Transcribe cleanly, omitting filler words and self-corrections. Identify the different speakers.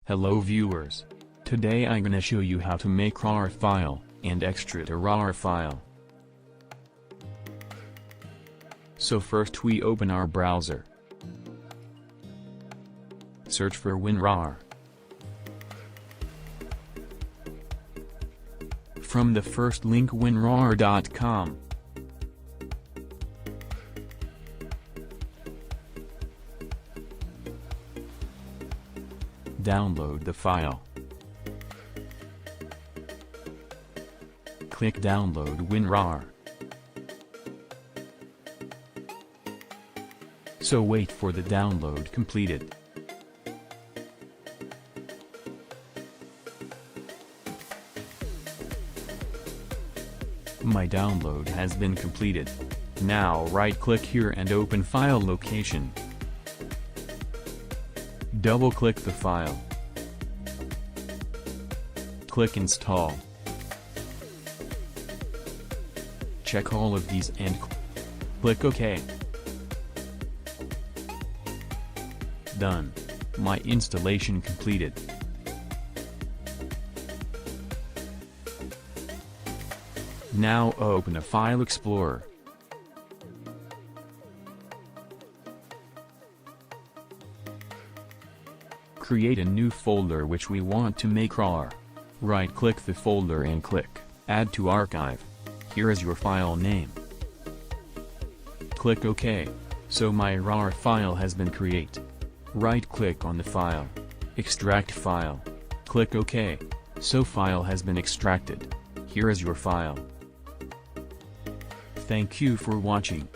Speaker 1: Hello viewers. Today I'm gonna show you how to make RAR file, and extract a RAR file. So first we open our browser. Search for Winrar. From the first link winrar.com. Download the file. Click Download Winrar. So wait for the download completed. My download has been completed. Now right-click here and open File Location. Double-click the file. Click Install. Check all of these and click OK. Done. My installation completed. Now open a File Explorer. Create a new folder which we want to make RAR. Right-click the folder and click Add to Archive. Here is your file name. Click OK. So my RAR file has been created. Right-click on the file. Extract file. Click OK. So file has been extracted. Here is your file. Thank you for watching.